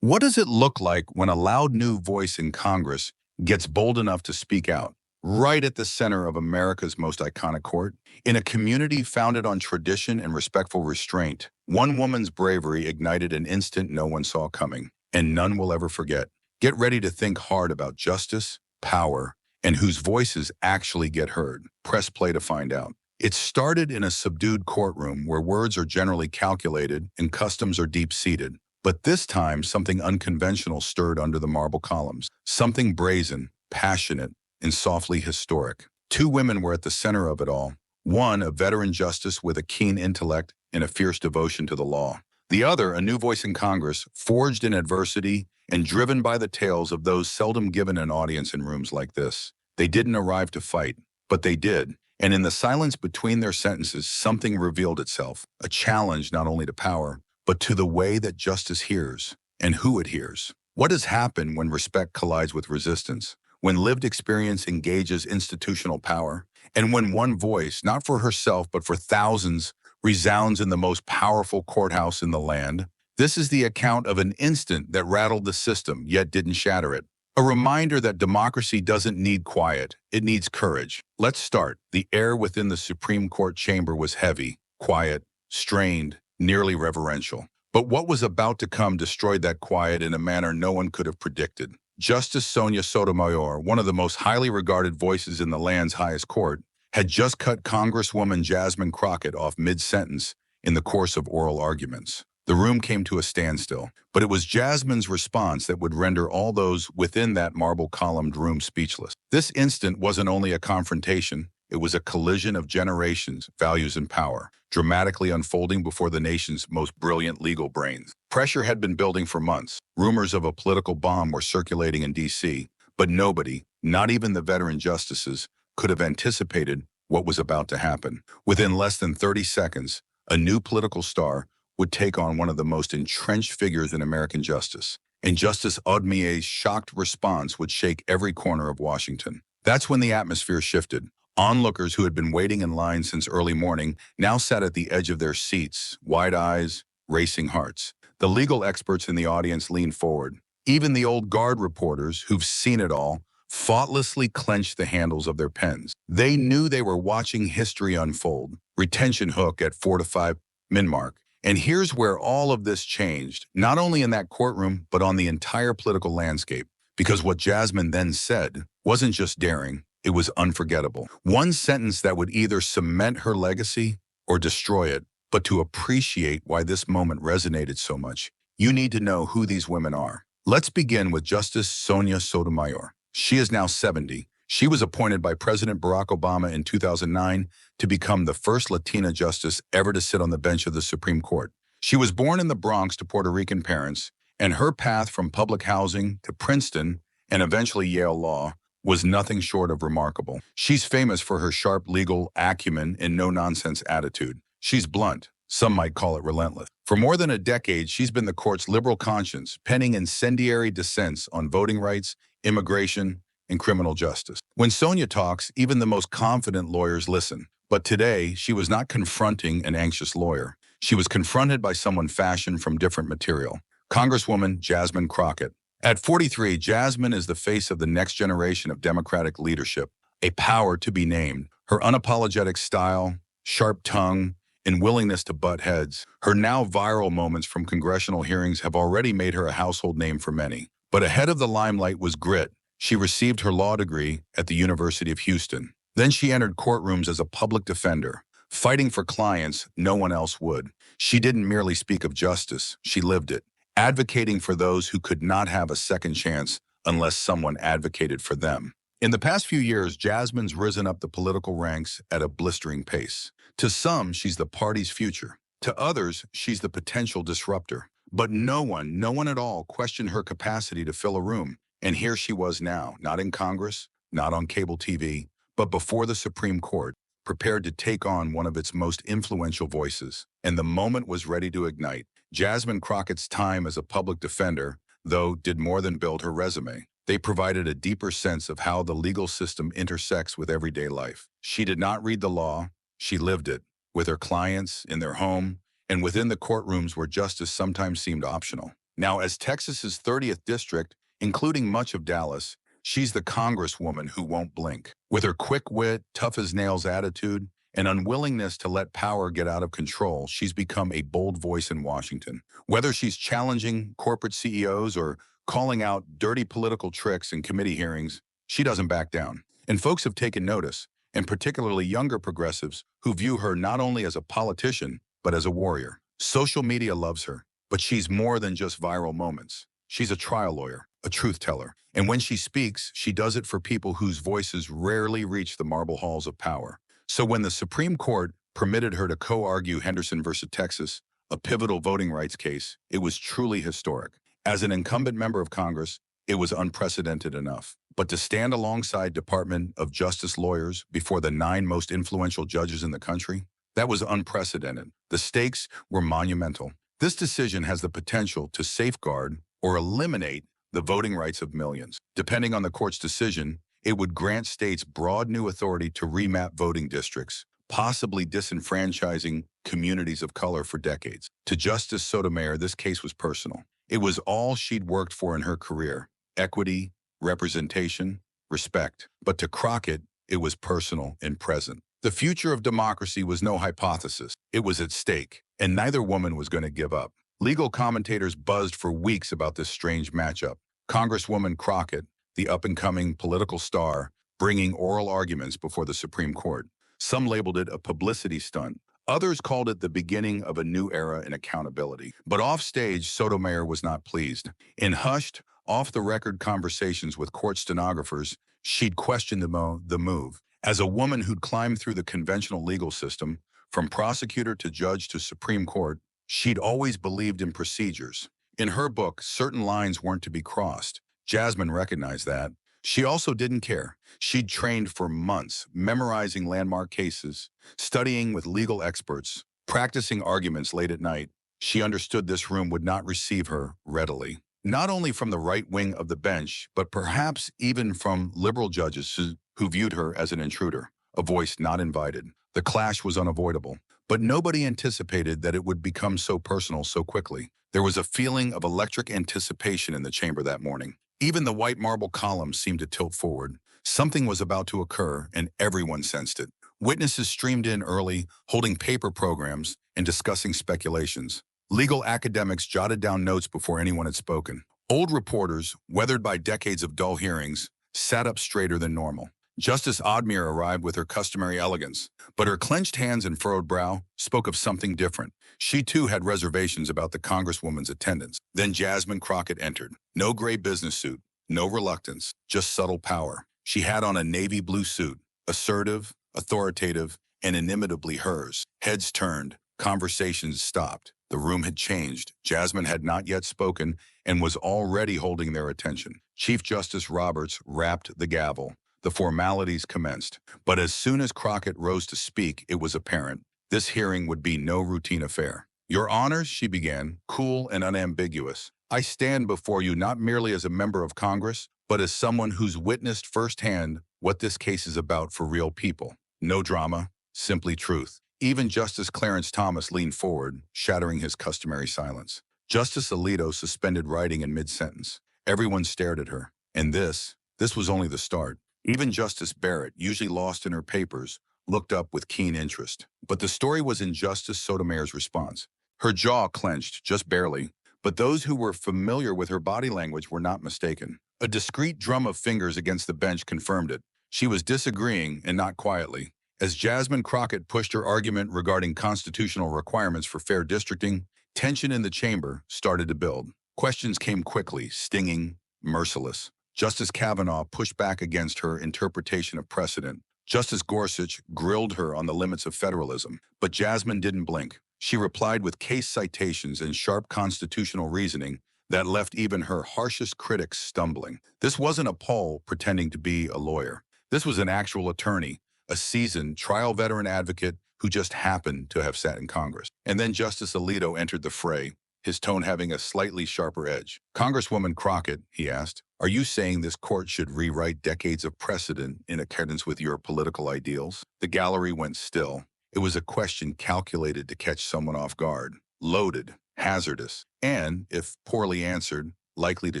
What does it look like when a loud new voice in Congress gets bold enough to speak out? Right at the center of America's most iconic court, in a community founded on tradition and respectful restraint, one woman's bravery ignited an instant no one saw coming, and none will ever forget. Get ready to think hard about justice, power, and whose voices actually get heard. Press play to find out. It started in a subdued courtroom where words are generally calculated and customs are deep-seated. But this time, something unconventional stirred under the marble columns. Something brazen, passionate, and softly historic. Two women were at the center of it all. One, a veteran justice with a keen intellect and a fierce devotion to the law. The other, a new voice in Congress, forged in adversity and driven by the tales of those seldom given an audience in rooms like this. They didn't arrive to fight, but they did. And in the silence between their sentences, something revealed itself, a challenge not only to power, but to the way that justice hears and who it hears. What does happen when respect collides with resistance? When lived experience engages institutional power? And when one voice, not for herself but for thousands, resounds in the most powerful courthouse in the land? This is the account of an instant that rattled the system, yet didn't shatter it. A reminder that democracy doesn't need quiet, it needs courage. Let's start. The air within the Supreme Court chamber was heavy, quiet, strained, nearly reverential. But what was about to come destroyed that quiet in a manner no one could have predicted. Justice Sonia Sotomayor, one of the most highly regarded voices in the land's highest court, had just cut Congresswoman Jasmine Crockett off mid-sentence in the course of oral arguments. The room came to a standstill, but it was Jasmine's response that would render all those within that marble-columned room speechless. This instant wasn't only a confrontation, it was a collision of generations, values, and power, dramatically unfolding before the nation's most brilliant legal brains. Pressure had been building for months. Rumors of a political bomb were circulating in D.C., but nobody, not even the veteran justices, could have anticipated what was about to happen. Within less than 30 seconds, a new political star would take on one of the most entrenched figures in American justice, and Justice Odmier's shocked response would shake every corner of Washington. That's when the atmosphere shifted. Onlookers who had been waiting in line since early morning now sat at the edge of their seats, wide eyes, racing hearts. The legal experts in the audience leaned forward. Even the old guard reporters, who've seen it all, thoughtlessly clenched the handles of their pens. They knew they were watching history unfold. Retention hook at 4 to 5 min mark. And here's where all of this changed, not only in that courtroom, but on the entire political landscape. Because what Jasmine then said wasn't just daring, it was unforgettable. One sentence that would either cement her legacy or destroy it. But to appreciate why this moment resonated so much, you need to know who these women are. Let's begin with Justice Sonia Sotomayor. She is now 70. She was appointed by President Barack Obama in 2009 to become the first Latina justice ever to sit on the bench of the Supreme Court. She was born in the Bronx to Puerto Rican parents, and her path from public housing to Princeton and eventually Yale Law was nothing short of remarkable. She's famous for her sharp legal acumen and no-nonsense attitude. She's blunt. Some might call it relentless. For more than a decade, she's been the court's liberal conscience, penning incendiary dissents on voting rights, immigration, and criminal justice. When Sonia talks, even the most confident lawyers listen. But today, she was not confronting an anxious lawyer. She was confronted by someone fashioned from different material. Congresswoman Jasmine Crockett. At 43, Jasmine is the face of the next generation of Democratic leadership, a power to be named. Her unapologetic style, sharp tongue, and willingness to butt heads. Her now viral moments from congressional hearings have already made her a household name for many. But ahead of the limelight was grit. She received her law degree at the University of Houston. Then she entered courtrooms as a public defender, fighting for clients no one else would. She didn't merely speak of justice, she lived it, advocating for those who could not have a second chance unless someone advocated for them. In the past few years, Jasmine's risen up the political ranks at a blistering pace. To some, she's the party's future. To others, she's the potential disruptor. But no one at all questioned her capacity to fill a room. And here she was now, not in Congress, not on cable TV, but before the Supreme Court, prepared to take on one of its most influential voices. And the moment was ready to ignite. Jasmine Crockett's time as a public defender, though, did more than build her resume. They provided a deeper sense of how the legal system intersects with everyday life. She did not read the law, she lived it, with her clients, in their home, and within the courtrooms where justice sometimes seemed optional. Now, as Texas's 30th district, including much of Dallas, she's the congresswoman who won't blink. With her quick wit, tough-as-nails attitude, and unwillingness to let power get out of control, she's become a bold voice in Washington. Whether she's challenging corporate CEOs or calling out dirty political tricks in committee hearings, she doesn't back down. And folks have taken notice, and particularly younger progressives who view her not only as a politician, but as a warrior. Social media loves her, but she's more than just viral moments. She's a trial lawyer, a truth teller. And when she speaks, she does it for people whose voices rarely reach the marble halls of power. So when the Supreme Court permitted her to co-argue Henderson versus Texas, a pivotal voting rights case, it was truly historic. As an incumbent member of Congress, it was unprecedented enough. But to stand alongside Department of Justice lawyers before the 9 most influential judges in the country, that was unprecedented. The stakes were monumental. This decision has the potential to safeguard or eliminate the voting rights of millions. Depending on the court's decision, it would grant states broad new authority to remap voting districts, possibly disenfranchising communities of color for decades. To Justice Sotomayor, this case was personal. It was all she'd worked for in her career: equity, representation, respect. But to Crockett, it was personal and present. The future of democracy was no hypothesis. It was at stake, and neither woman was going to give up. Legal commentators buzzed for weeks about this strange matchup. Congresswoman Crockett, the up-and-coming political star, bringing oral arguments before the Supreme Court. Some labeled it a publicity stunt. Others called it the beginning of a new era in accountability. But offstage, Sotomayor was not pleased. In hushed, off-the-record conversations with court stenographers, she'd questioned the move. As a woman who'd climbed through the conventional legal system, from prosecutor to judge to Supreme Court, she'd always believed in procedures. In her book, certain lines weren't to be crossed. Jasmine recognized that. She also didn't care. She'd trained for months, memorizing landmark cases, studying with legal experts, practicing arguments late at night. She understood this room would not receive her readily. Not only from the right wing of the bench, but perhaps even from liberal judges who viewed her as an intruder, a voice not invited. The clash was unavoidable, but nobody anticipated that it would become so personal so quickly. There was a feeling of electric anticipation in the chamber that morning. Even the white marble columns seemed to tilt forward. Something was about to occur, and everyone sensed it. Witnesses streamed in early, holding paper programs and discussing speculations. Legal academics jotted down notes before anyone had spoken. Old reporters, weathered by decades of dull hearings, sat up straighter than normal. Justice Odmere arrived with her customary elegance, but her clenched hands and furrowed brow spoke of something different. She too had reservations about the Congresswoman's attendance. Then Jasmine Crockett entered. No gray business suit, no reluctance, just subtle power. She had on a navy blue suit, assertive, authoritative, and inimitably hers. Heads turned, conversations stopped. The room had changed. Jasmine had not yet spoken and was already holding their attention. Chief Justice Roberts rapped the gavel. The formalities commenced. But as soon as Crockett rose to speak, it was apparent this hearing would be no routine affair. "Your Honors," she began, cool and unambiguous, "I stand before you not merely as a member of Congress, but as someone who's witnessed firsthand what this case is about for real people. No drama, simply truth." Even Justice Clarence Thomas leaned forward, shattering his customary silence. Justice Alito suspended writing in mid-sentence. Everyone stared at her. And this was only the start. Even Justice Barrett, usually lost in her papers, looked up with keen interest. But the story was in Justice Sotomayor's response. Her jaw clenched, just barely, but those who were familiar with her body language were not mistaken. A discreet drum of fingers against the bench confirmed it. She was disagreeing, and not quietly. As Jasmine Crockett pushed her argument regarding constitutional requirements for fair districting, tension in the chamber started to build. Questions came quickly, stinging, merciless. Justice Kavanaugh pushed back against her interpretation of precedent. Justice Gorsuch grilled her on the limits of federalism. But Jasmine didn't blink. She replied with case citations and sharp constitutional reasoning that left even her harshest critics stumbling. This wasn't a poll pretending to be a lawyer. This was an actual attorney, a seasoned trial veteran advocate who just happened to have sat in Congress. And then Justice Alito entered the fray, his tone having a slightly sharper edge. "Congresswoman Crockett," he asked, "are you saying this court should rewrite decades of precedent in accordance with your political ideals?" The gallery went still. It was a question calculated to catch someone off guard. Loaded, hazardous, and, if poorly answered, likely to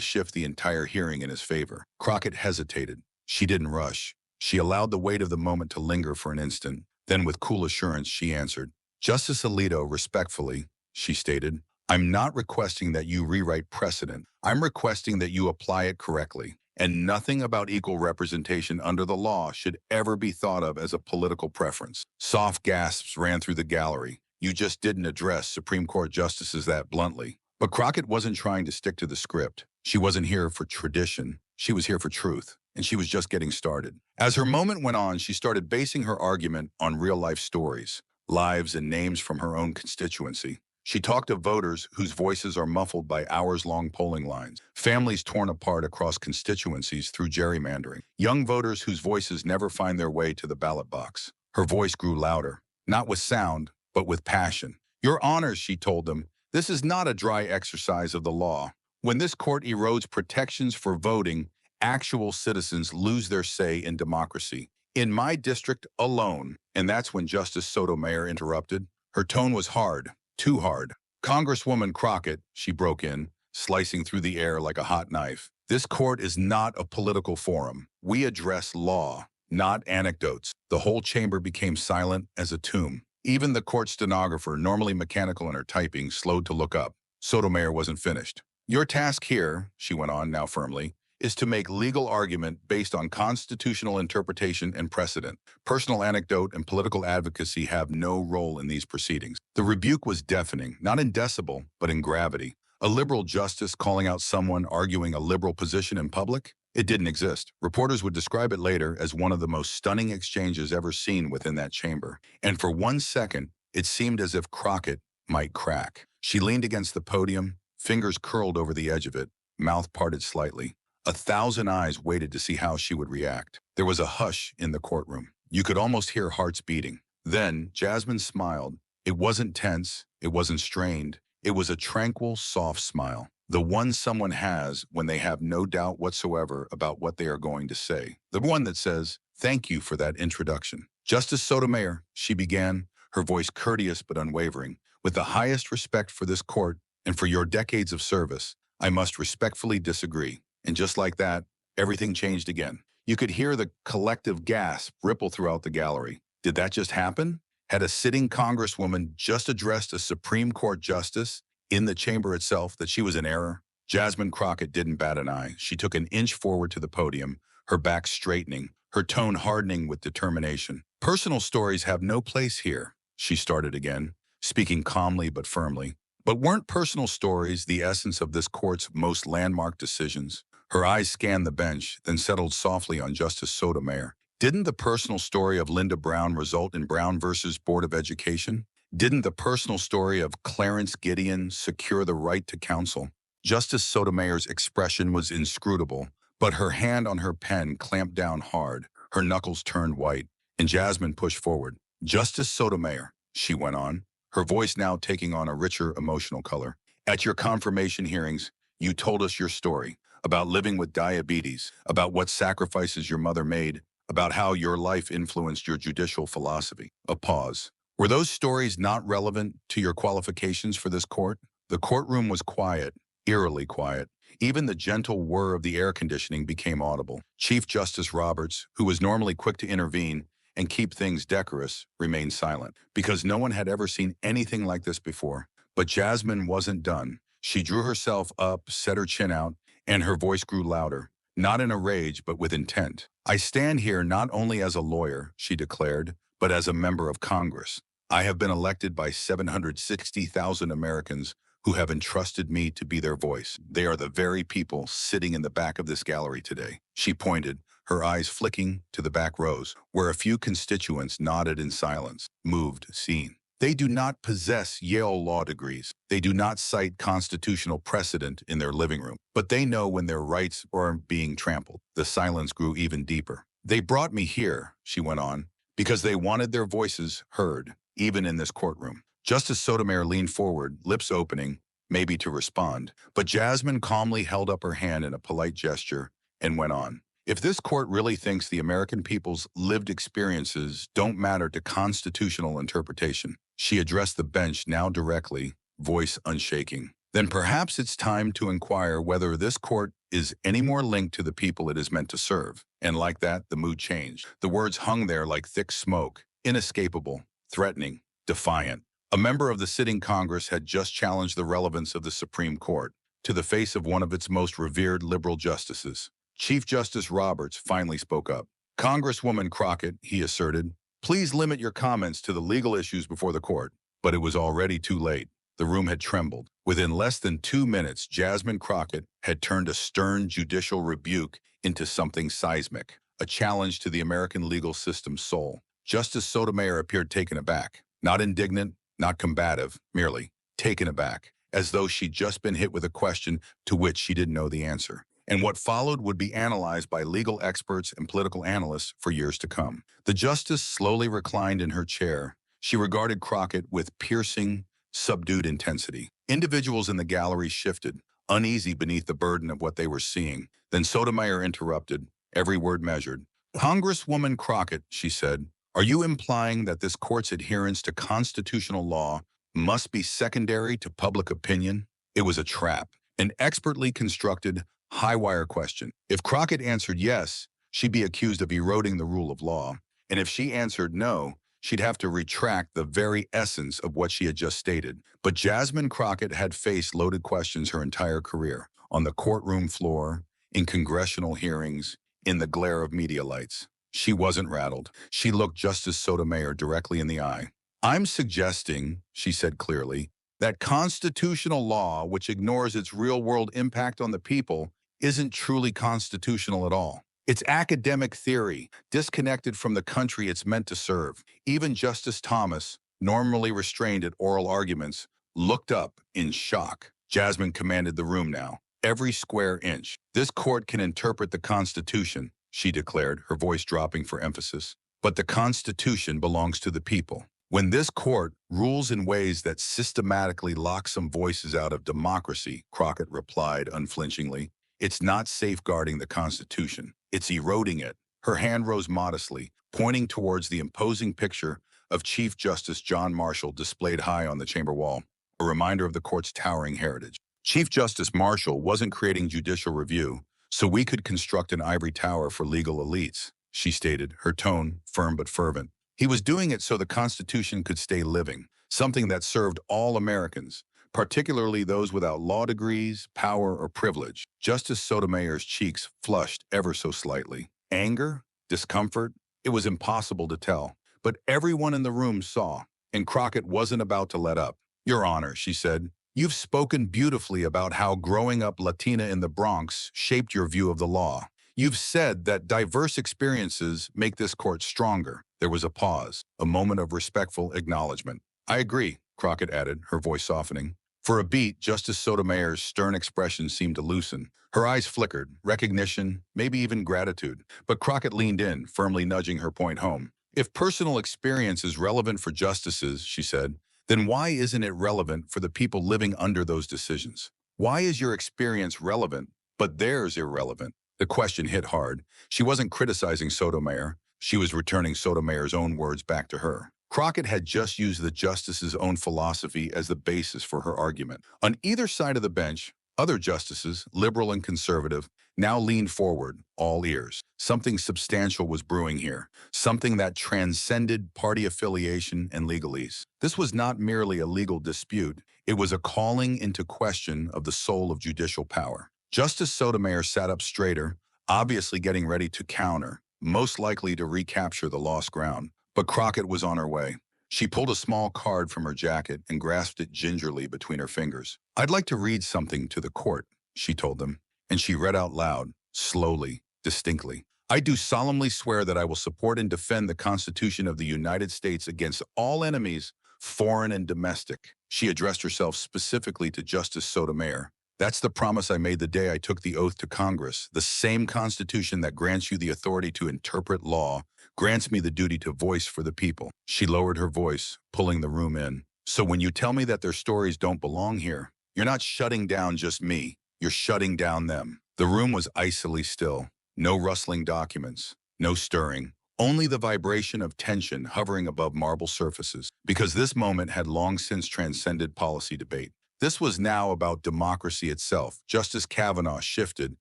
shift the entire hearing in his favor. Crockett hesitated. She didn't rush. She allowed the weight of the moment to linger for an instant. Then, with cool assurance, she answered. Justice Alito, respectfully, she stated, I'm not requesting that you rewrite precedent. I'm requesting that you apply it correctly. And nothing about equal representation under the law should ever be thought of as a political preference. Soft gasps ran through the gallery. You just didn't address Supreme Court justices that bluntly. But Crockett wasn't trying to stick to the script. She wasn't here for tradition. She was here for truth. And she was just getting started. As her moment went on, she started basing her argument on real-life stories, lives and names from her own constituency. She talked of voters whose voices are muffled by hours-long polling lines, families torn apart across constituencies through gerrymandering, young voters whose voices never find their way to the ballot box. Her voice grew louder, not with sound, but with passion. Your honors, she told them, this is not a dry exercise of the law. When this court erodes protections for voting, actual citizens lose their say in democracy. In my district alone, and that's when Justice Sotomayor interrupted. Her tone was hard, too hard. Congresswoman Crockett, she broke in, slicing through the air like a hot knife. This court is not a political forum. We address law, not anecdotes. The whole chamber became silent as a tomb. Even the court stenographer, normally mechanical in her typing, slowed to look up. Sotomayor wasn't finished. Your task here, she went on now firmly, is to make legal argument based on constitutional interpretation and precedent. Personal anecdote and political advocacy have no role in these proceedings. The rebuke was deafening, not in decibel, but in gravity. A liberal justice calling out someone arguing a liberal position in public? It didn't exist. Reporters would describe it later as one of the most stunning exchanges ever seen within that chamber. And for 1 second, it seemed as if Crockett might crack. She leaned against the podium, fingers curled over the edge of it, mouth parted slightly. 1,000 eyes waited to see how she would react. There was a hush in the courtroom. You could almost hear hearts beating. Then Jasmine smiled. It wasn't tense. It wasn't strained. It was a tranquil, soft smile. The one someone has when they have no doubt whatsoever about what they are going to say. The one that says, thank you for that introduction. Justice Sotomayor, she began, her voice courteous but unwavering. With the highest respect for this court and for your decades of service, I must respectfully disagree. And just like that, everything changed again. You could hear the collective gasp ripple throughout the gallery. Did that just happen? Had a sitting congresswoman just addressed a Supreme Court justice in the chamber itself that she was in error? Jasmine Crockett didn't bat an eye. She took an inch forward to the podium, her back straightening, her tone hardening with determination. Personal stories have no place here, she started again, speaking calmly but firmly. But weren't personal stories the essence of this court's most landmark decisions? Her eyes scanned the bench, then settled softly on Justice Sotomayor. Didn't the personal story of Linda Brown result in Brown versus Board of Education? Didn't the personal story of Clarence Gideon secure the right to counsel? Justice Sotomayor's expression was inscrutable, but her hand on her pen clamped down hard. Her knuckles turned white, and Jasmine pushed forward. Justice Sotomayor, she went on, her voice now taking on a richer emotional color. At your confirmation hearings, you told us your story about living with diabetes, about what sacrifices your mother made, about how your life influenced your judicial philosophy. A pause. Were those stories not relevant to your qualifications for this court? The courtroom was quiet, eerily quiet. Even the gentle whir of the air conditioning became audible. Chief Justice Roberts, who was normally quick to intervene and keep things decorous, remained silent, because no one had ever seen anything like this before. But Jasmine wasn't done. She drew herself up, set her chin out, and her voice grew louder, not in a rage, but with intent. I stand here not only as a lawyer, she declared, but as a member of Congress. I have been elected by 760,000 Americans who have entrusted me to be their voice. They are the very people sitting in the back of this gallery today. She pointed, her eyes flicking to the back rows, where a few constituents nodded in silence, moved, seen. They do not possess Yale law degrees. They do not cite constitutional precedent in their living room. But they know when their rights are being trampled. The silence grew even deeper. They brought me here, she went on, because they wanted their voices heard, even in this courtroom. Justice Sotomayor leaned forward, lips opening, maybe to respond. But Jasmine calmly held up her hand in a polite gesture and went on. If this court really thinks the American people's lived experiences don't matter to constitutional interpretation, she addressed the bench now directly, voice unshaking. Then perhaps it's time to inquire whether this court is any more linked to the people it is meant to serve. And like that, the mood changed. The words hung there like thick smoke, inescapable, threatening, defiant. A member of the sitting Congress had just challenged the relevance of the Supreme Court to the face of one of its most revered liberal justices. Chief Justice Roberts finally spoke up. "Congresswoman Crockett," he asserted, "please limit your comments to the legal issues before the court." But it was already too late. The room had trembled. Within less than 2 minutes, Jasmine Crockett had turned a stern judicial rebuke into something seismic, a challenge to the American legal system's soul. Justice Sotomayor appeared taken aback, not indignant, not combative, merely taken aback, as though she'd just been hit with a question to which she didn't know the answer. And what followed would be analyzed by legal experts and political analysts for years to come. The justice slowly reclined in her chair. She regarded Crockett with piercing, subdued intensity. Individuals in the gallery shifted, uneasy beneath the burden of what they were seeing. Then Sotomayor interrupted, every word measured. "Congresswoman Crockett," she said, "are you implying that this court's adherence to constitutional law must be secondary to public opinion?" It was a trap, an expertly constructed, high-wire question. If Crockett answered yes, she'd be accused of eroding the rule of law. And if she answered no, she'd have to retract the very essence of what she had just stated. But Jasmine Crockett had faced loaded questions her entire career, on the courtroom floor, in congressional hearings, in the glare of media lights. She wasn't rattled. She looked Justice Sotomayor directly in the eye. "I'm suggesting," she said clearly, "that constitutional law, which ignores its real-world impact on the people, isn't truly constitutional at all. It's academic theory, disconnected from the country it's meant to serve." Even Justice Thomas, normally restrained at oral arguments, looked up in shock. Jasmine commanded the room now, every square inch. "This court can interpret the Constitution," she declared, her voice dropping for emphasis. "But the Constitution belongs to the people. When this court rules in ways that systematically lock some voices out of democracy," Crockett replied unflinchingly, "it's not safeguarding the Constitution. It's eroding it." Her hand rose modestly, pointing towards the imposing picture of Chief Justice John Marshall displayed high on the chamber wall, a reminder of the court's towering heritage. Chief Justice Marshall wasn't creating judicial review so we could construct an ivory tower for legal elites, she stated, her tone firm but fervent. He was doing it so the Constitution could stay living, something that served all Americans, particularly those without law degrees, power, or privilege. Justice Sotomayor's cheeks flushed ever so slightly. Anger? Discomfort? It was impossible to tell. But everyone in the room saw, and Crockett wasn't about to let up. "Your Honor," she said, "you've spoken beautifully about how growing up Latina in the Bronx shaped your view of the law. You've said that diverse experiences make this court stronger." There was a pause, a moment of respectful acknowledgement. "I agree," Crockett added, her voice softening. For a beat, Justice Sotomayor's stern expression seemed to loosen. Her eyes flickered, recognition, maybe even gratitude. But Crockett leaned in, firmly nudging her point home. "If personal experience is relevant for justices," she said, "then why isn't it relevant for the people living under those decisions? Why is your experience relevant, but theirs irrelevant?" The question hit hard. She wasn't criticizing Sotomayor. She was returning Sotomayor's own words back to her. Crockett had just used the justice's own philosophy as the basis for her argument. On either side of the bench, other justices, liberal and conservative, now leaned forward, all ears. Something substantial was brewing here, something that transcended party affiliation and legalese. This was not merely a legal dispute. It was a calling into question of the soul of judicial power. Justice Sotomayor sat up straighter, obviously getting ready to counter, most likely to recapture the lost ground. But Crockett was on her way. She pulled a small card from her jacket and grasped it gingerly between her fingers. "I'd like to read something to the court," she told them, and she read out loud, slowly, distinctly. "I do solemnly swear that I will support and defend the Constitution of the United States against all enemies, foreign and domestic." She addressed herself specifically to Justice Sotomayor. "That's the promise I made the day I took the oath to Congress. The same Constitution that grants you the authority to interpret law grants me the duty to voice for the people." She lowered her voice, pulling the room in. "So when you tell me that their stories don't belong here, you're not shutting down just me. You're shutting down them." The room was icily still. No rustling documents, no stirring, only the vibration of tension hovering above marble surfaces, because this moment had long since transcended policy debate. This was now about democracy itself. Justice Kavanaugh shifted,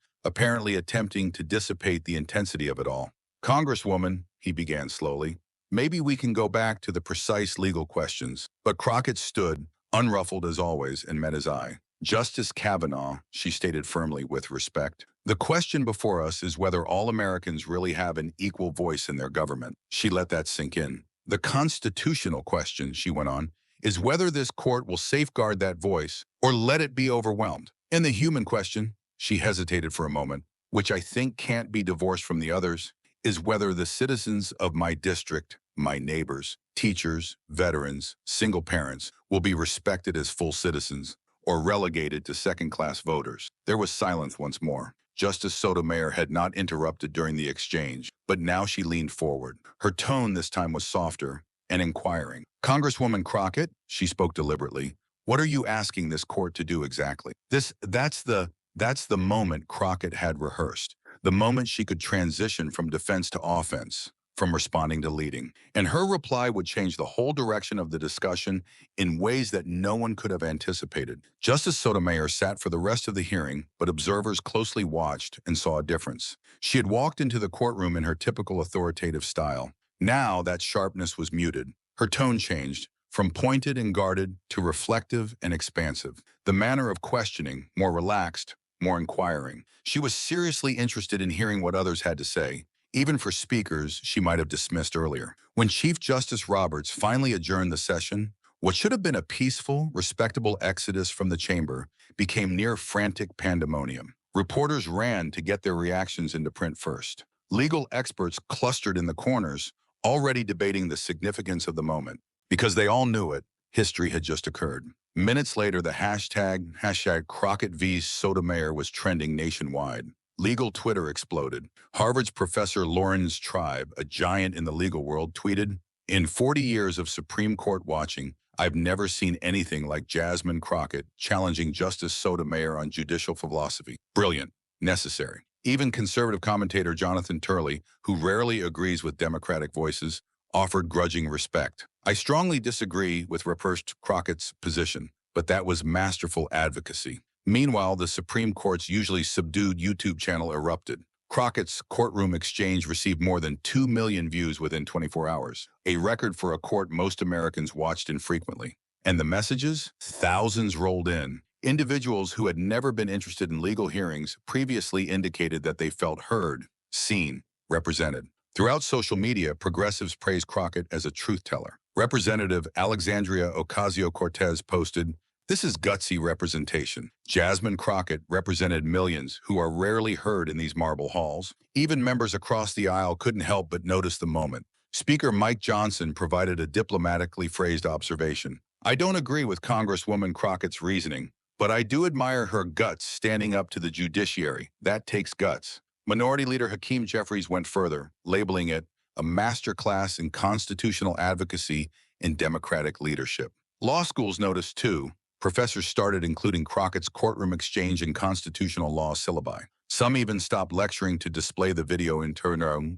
apparently attempting to dissipate the intensity of it all. "Congresswoman," he began slowly, "maybe we can go back to the precise legal questions." But Crockett stood, unruffled as always, and met his eye. "Justice Kavanaugh," she stated firmly with respect, "the question before us is whether all Americans really have an equal voice in their government." She let that sink in. "The constitutional question," she went on, "is whether this court will safeguard that voice or let it be overwhelmed. And the human question," she hesitated for a moment, "which I think can't be divorced from the others, is whether the citizens of my district, my neighbors, teachers, veterans, single parents, will be respected as full citizens or relegated to second-class voters." There was silence once more. Justice Sotomayor had not interrupted during the exchange, but now she leaned forward. Her tone this time was softer and inquiring. "Congresswoman Crockett," she spoke deliberately, "what are you asking this court to do exactly?" That's the moment Crockett had rehearsed. The moment she could transition from defense to offense, from responding to leading. And her reply would change the whole direction of the discussion in ways that no one could have anticipated. Justice Sotomayor sat for the rest of the hearing, but observers closely watched and saw a difference. She had walked into the courtroom in her typical authoritative style. Now that sharpness was muted. Her tone changed, from pointed and guarded to reflective and expansive. The manner of questioning, more relaxed, more inquiring. She was seriously interested in hearing what others had to say, even for speakers she might have dismissed earlier. When Chief Justice Roberts finally adjourned the session, what should have been a peaceful, respectable exodus from the chamber became near frantic pandemonium. Reporters ran to get their reactions into print first. Legal experts clustered in the corners, already debating the significance of the moment. Because they all knew it, history had just occurred. Minutes later, the hashtag Crockett v. Sotomayor was trending nationwide. Legal Twitter exploded. Harvard's Professor Lawrence Tribe, a giant in the legal world, tweeted, "In 40 years of Supreme Court watching, I've never seen anything like Jasmine Crockett challenging Justice Sotomayor on judicial philosophy. Brilliant, necessary." Even conservative commentator Jonathan Turley, who rarely agrees with Democratic voices, offered grudging respect. "I strongly disagree with reversed Crockett's position, but that was masterful advocacy." Meanwhile, the Supreme Court's usually subdued YouTube channel erupted. Crockett's courtroom exchange received more than 2 million views within 24 hours, a record for a court most Americans watched infrequently. And the messages? Thousands rolled in. Individuals who had never been interested in legal hearings previously indicated that they felt heard, seen, represented. Throughout social media, progressives praised Crockett as a truth-teller. Representative Alexandria Ocasio-Cortez posted, "This is gutsy representation." Jasmine Crockett represented millions who are rarely heard in these marble halls. Even members across the aisle couldn't help but notice the moment. Speaker Mike Johnson provided a diplomatically phrased observation. "I don't agree with Congresswoman Crockett's reasoning, but I do admire her guts standing up to the judiciary. That takes guts." Minority Leader Hakeem Jeffries went further, labeling it a masterclass in constitutional advocacy and democratic leadership. Law schools noticed too. Professors started including Crockett's courtroom exchange in constitutional law syllabi. Some even stopped lecturing to display the video in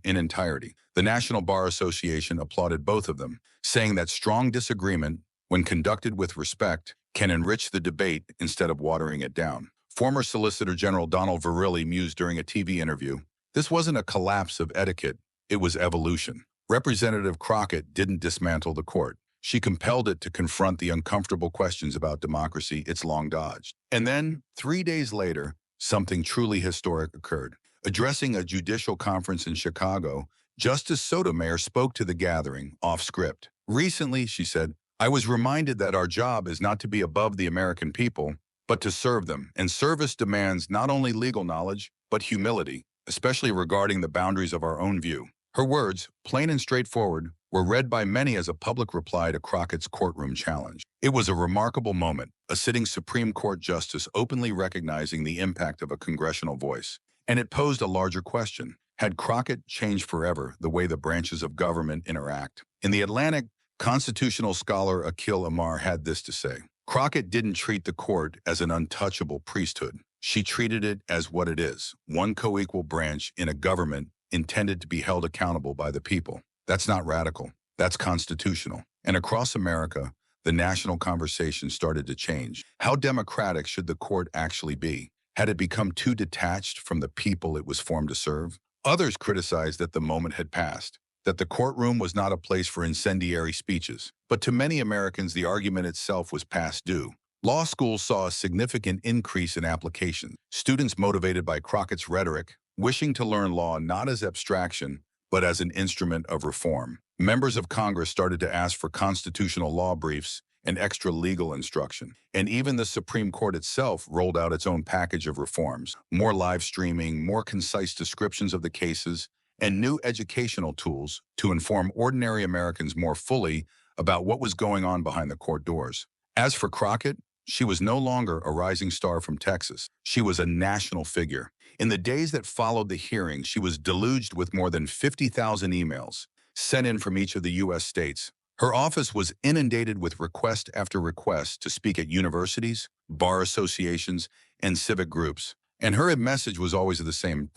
entirety. The National Bar Association applauded both of them, saying that strong disagreement, when conducted with respect, can enrich the debate instead of watering it down. Former Solicitor General Donald Verrilli mused during a TV interview, "This wasn't a collapse of etiquette, it was evolution." Representative Crockett didn't dismantle the court. She compelled it to confront the uncomfortable questions about democracy it's long dodged. And then, 3 days later, something truly historic occurred. Addressing a judicial conference in Chicago, Justice Sotomayor spoke to the gathering, off script. "Recently," she said, "I was reminded that our job is not to be above the American people, but to serve them. And service demands not only legal knowledge, but humility, especially regarding the boundaries of our own view." Her words, plain and straightforward, were read by many as a public reply to Crockett's courtroom challenge. It was a remarkable moment, a sitting Supreme Court justice openly recognizing the impact of a congressional voice. And it posed a larger question. Had Crockett changed forever the way the branches of government interact? In The Atlantic, constitutional scholar Akil Amar had this to say: "Crockett didn't treat the court as an untouchable priesthood. She treated it as what it is, one co-equal branch in a government intended to be held accountable by the people. That's not radical. That's constitutional. And across America, the national conversation started to change. How democratic should the court actually be? Had it become too detached from the people it was formed to serve? Others criticized that the moment had passed, that the courtroom was not a place for incendiary speeches. But to many Americans, the argument itself was past due. Law schools saw a significant increase in applications. Students motivated by Crockett's rhetoric, wishing to learn law not as abstraction, but as an instrument of reform. Members of Congress started to ask for constitutional law briefs and extra legal instruction. And even the Supreme Court itself rolled out its own package of reforms: more live streaming, more concise descriptions of the cases, and new educational tools to inform ordinary Americans more fully about what was going on behind the court doors. As for Crockett, she was no longer a rising star from Texas. She was a national figure. In the days that followed the hearing, she was deluged with more than 50,000 emails sent in from each of the U.S. states. Her office was inundated with request after request to speak at universities, bar associations, and civic groups. And her message was always the same.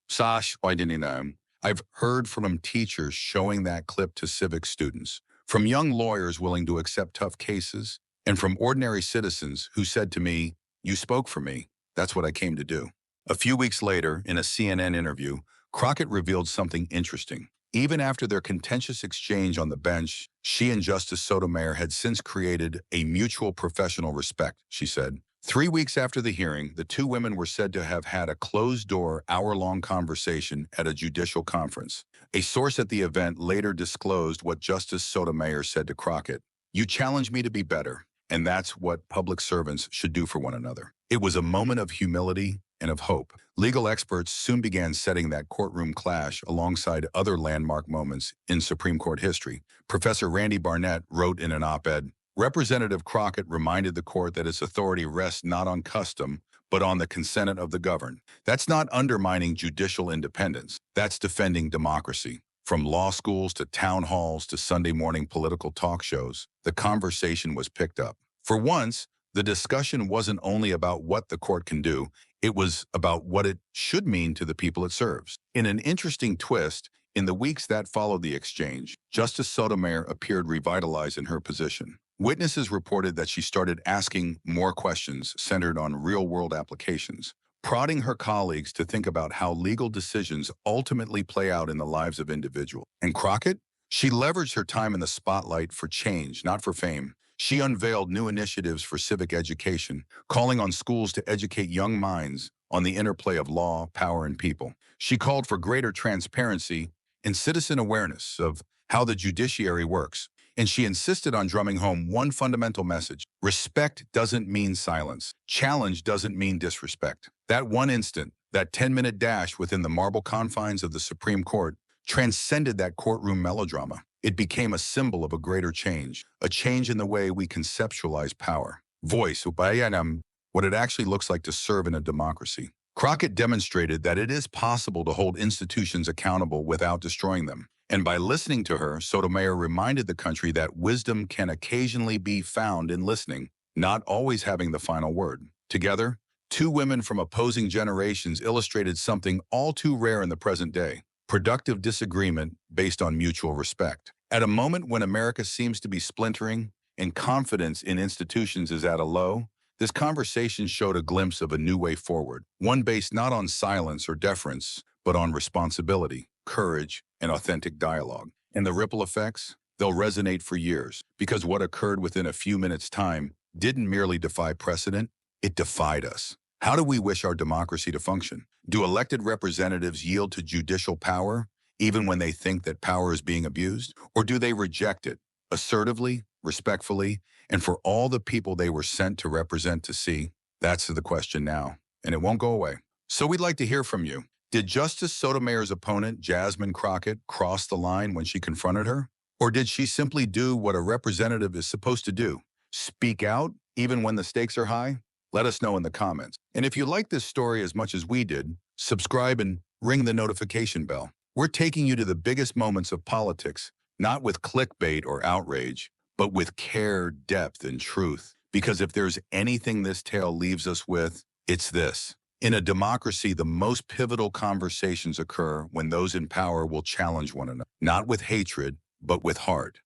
Sash, why didn't you know? I've heard from teachers showing that clip to civic students, from young lawyers willing to accept tough cases, and from ordinary citizens who said to me, "You spoke for me. That's what I came to do." A few weeks later, in a CNN interview, Crockett revealed something interesting. Even after their contentious exchange on the bench, she and Justice Sotomayor had since created a mutual professional respect, she said. 3 weeks after the hearing, the two women were said to have had a closed-door, hour-long conversation at a judicial conference. A source at the event later disclosed what Justice Sotomayor said to Crockett: "You challenge me to be better, and that's what public servants should do for one another." It was a moment of humility and of hope. Legal experts soon began setting that courtroom clash alongside other landmark moments in Supreme Court history. Professor Randy Barnett wrote in an op-ed, "Representative Crockett reminded the court that its authority rests not on custom, but on the consent of the governed. That's not undermining judicial independence. That's defending democracy." From law schools to town halls to Sunday morning political talk shows, the conversation was picked up. For once, the discussion wasn't only about what the court can do, it was about what it should mean to the people it serves. In an interesting twist, in the weeks that followed the exchange, Justice Sotomayor appeared revitalized in her position. Witnesses reported that she started asking more questions centered on real-world applications, prodding her colleagues to think about how legal decisions ultimately play out in the lives of individuals. And Crockett? She leveraged her time in the spotlight for change, not for fame. She unveiled new initiatives for civic education, calling on schools to educate young minds on the interplay of law, power, and people. She called for greater transparency and citizen awareness of how the judiciary works. And she insisted on drumming home one fundamental message: respect doesn't mean silence. Challenge doesn't mean disrespect. That one instant, that 10-minute dash within the marble confines of the Supreme Court, transcended that courtroom melodrama. It became a symbol of a greater change, a change in the way we conceptualize power. Voice, what it actually looks like to serve in a democracy. Crockett demonstrated that it is possible to hold institutions accountable without destroying them. And by listening to her, Sotomayor reminded the country that wisdom can occasionally be found in listening, not always having the final word. Together, two women from opposing generations illustrated something all too rare in the present day: productive disagreement based on mutual respect. At a moment when America seems to be splintering and confidence in institutions is at a low, this conversation showed a glimpse of a new way forward, one based not on silence or deference, but on responsibility, courage, and authentic dialogue. And the ripple effects? They'll resonate for years, because what occurred within a few minutes' time didn't merely defy precedent, it defied us. How do we wish our democracy to function? Do elected representatives yield to judicial power, even when they think that power is being abused? Or do they reject it, assertively, respectfully, and for all the people they were sent to represent to see? That's the question now, and it won't go away. So we'd like to hear from you. Did Justice Sotomayor's opponent, Jasmine Crockett, cross the line when she confronted her? Or did she simply do what a representative is supposed to do? Speak out, even when the stakes are high? Let us know in the comments. And if you like this story as much as we did, subscribe and ring the notification bell. We're taking you to the biggest moments of politics, not with clickbait or outrage, but with care, depth, and truth. Because if there's anything this tale leaves us with, it's this: In a democracy, the most pivotal conversations occur when those in power will challenge one another, not with hatred, but with heart.